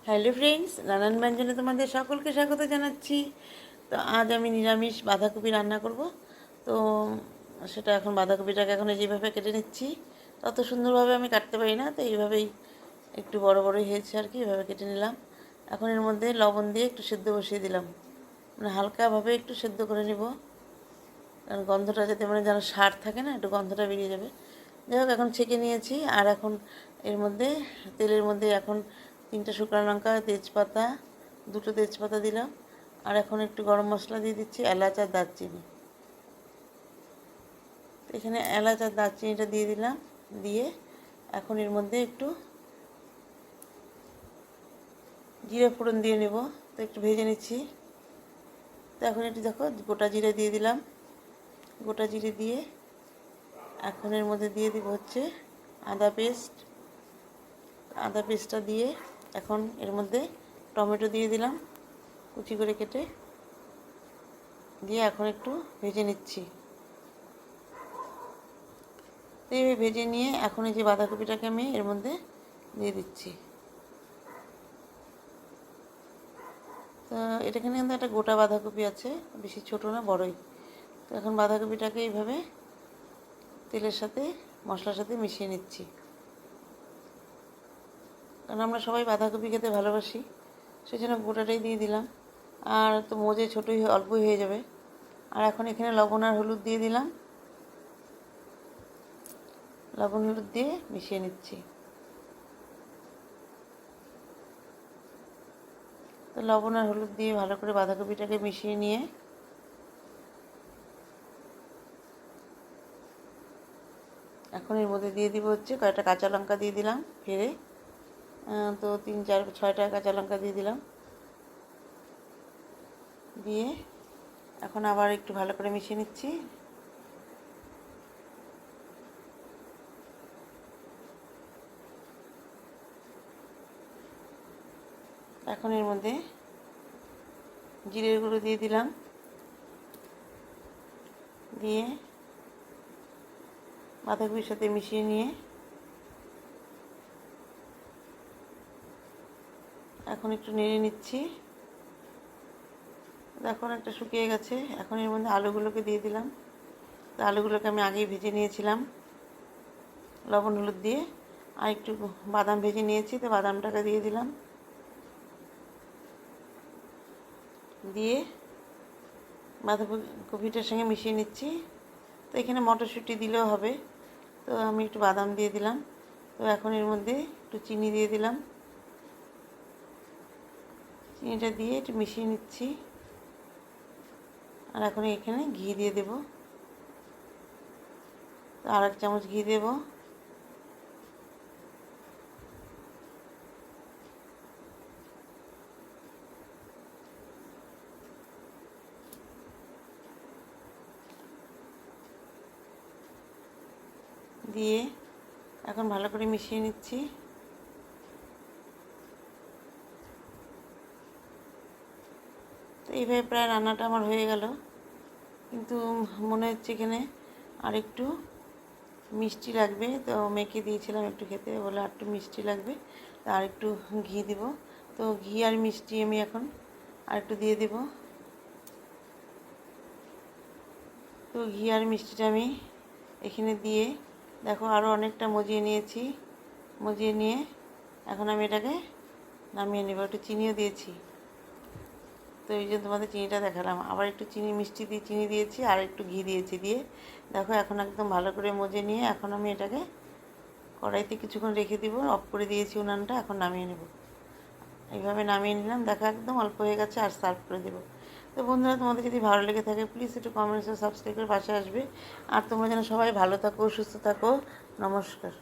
Hello friends, নানান ব্যঞ্জনে তোমাদের সকলকে স্বাগত জানাচ্ছি। তো আজ আমি নিরামিষ বাঁধাকপি রান্না করব। তো সেটা এখন বাঁধাকপিটাকে এখন যেভাবে কেটে নিচ্ছি, তত সুন্দরভাবে আমি কাটতে পারি না, তো এইভাবেই একটু বড় বড়ই হয়েছে আর কি, এইভাবে কেটে নিলাম। এখন এর মধ্যে লবণ দিয়ে একটু সেদ্ধ বসিয়ে দিলাম, মানে হালকাভাবে একটু সেদ্ধ করে নিব, কারণ গন্ধটা যাতে মানে যেন সার থাকে না, একটু গন্ধটা বেরিয়ে যাবে। যাই হোক, এখন ছেঁকে নিয়েছি। আর এখন এর মধ্যে তেলের মধ্যে এখন 3টে শুকনো লঙ্কা, তেজপাতা, 2টো তেজপাতা দিলাম। আর এখন একটু গরম মশলা দিয়ে দিচ্ছি, এলাচ আর দারচিনি। তো এখানে এলাচ আর দারচিনিটা দিয়ে দিলাম, দিয়ে এখন এর মধ্যে একটু জিরে ফোড়ন দিয়ে নেব। তো একটু ভেজে নিচ্ছি। তো এখন একটু দেখো, গোটা জিরে দিয়ে দিলাম। গোটা জিরে দিয়ে এখন এর মধ্যে দিয়ে দিব হচ্ছে আদা পেস্ট। আদা পেস্টটা দিয়ে এখন এর মধ্যে টমেটো দিয়ে দিলাম, কুচি করে কেটে, দিয়ে এখন একটু ভেজে নিচ্ছি। তো এইভাবে ভেজে নিয়ে এখন এই যে বাঁধাকপিটাকে আমি এর মধ্যে দিয়ে দিচ্ছি। তো এটাখানে কিন্তু একটা গোটা বাঁধাকপি আছে, বেশি ছোট না, বড়ই। তো এখন বাঁধাকপিটাকে এইভাবে তেলের সাথে মশলার সাথে মিশিয়ে নিচ্ছি, কারণ আমরা সবাই বাঁধাকপি খেতে ভালোবাসি, সেই জন্য গোটাটাই দিয়ে দিলাম। আর তো মজে ছোটোই অল্পই হয়ে যাবে। আর এখন এখানে লবণ আর হলুদ দিয়ে দিলাম, লবণ হলুদ দিয়ে মিশিয়ে নিচ্ছি। তো লবণ আর হলুদ দিয়ে ভালো করে বাঁধাকপিটাকে মিশিয়ে নিয়ে এখন এর মধ্যে দিয়ে দিব হচ্ছে কয়েকটা কাঁচা লঙ্কা দিয়ে দিলাম ফেড়ে। তো 3-4-6টা কাঁচা লঙ্কা দিয়ে দিলাম, দিয়ে এখন আবার একটু ভালো করে মিশিয়ে নিচ্ছি। এখন এর মধ্যে জিরের গুঁড়ো দিয়ে দিলাম, দিয়ে বাঁধাকপির সাথে মিশিয়ে নিয়ে এখন একটু নেড়ে নিচ্ছি। এখন একটা শুকিয়ে গেছে। এখন এর মধ্যে আলুগুলোকে দিয়ে দিলাম। তো আলুগুলোকে আমি আগেই ভেজে নিয়েছিলাম লবণ হলুদ দিয়ে। আর একটু বাদাম ভেজে নিয়েছি, তো বাদামটাকে দিয়ে দিলাম, দিয়ে বাঁধাকপিটার সঙ্গে মিশিয়ে নিচ্ছি। তো এখানে মটরশুঁটি দিলেও হবে, তো আমি একটু বাদাম দিয়ে দিলাম। তো এখন এর মধ্যে একটু চিনি দিয়ে দিলাম, চিনিটা দিয়ে একটু মিশিয়ে নিচ্ছি। আর এখন এখানে ঘি দিয়ে দেব, তো আর 1 চামচ ঘি দেব। দিয়ে এখন ভালো করে মিশিয়ে নিচ্ছি। তো এইভাবে প্রায় রান্নাটা আমার হয়ে গেল, কিন্তু মনে হচ্ছে এখানে আর একটু মিষ্টি লাগবে। তো মেয়েকে দিয়েছিলাম একটু খেতে, বলে আর একটু মিষ্টি লাগবে, তো আর একটু ঘি দিব। তো ঘি আর মিষ্টি আমি এখন আর একটু দিয়ে দেব। তো ঘি আর মিষ্টিটা আমি এখানে দিয়ে দেখো আরও অনেকটা মজিয়ে নিয়েছি। মজিয়ে নিয়ে এখন আমি এটাকে নামিয়ে নেব। একটু চিনিও দিয়েছি, তো এই জন্য তোমাদের চিনিটা দেখালাম। আবার একটু চিনি মিষ্টি দিয়ে চিনি দিয়েছি, আর একটু ঘি দিয়েছি, দিয়ে দেখো এখন একদম ভালো করে মজে নিয়ে এখন আমি এটাকে কড়াইতে কিছুক্ষণ রেখে দিব। অফ করে দিয়েছি উনানটা, এখন নামিয়ে নেব। এইভাবে নামিয়ে নিলাম, দেখো একদম অল্প হয়ে গেছে, আর সার্ভ করে দেবো। তো বন্ধুরা, তোমাদের যদি ভালো লেগে থাকে প্লিজ একটু কমেন্টস ও সাবস্ক্রাইব করে পাশে আসবে। আর তোমরা যেন সবাই ভালো থাকো, সুস্থ থাকো। নমস্কার।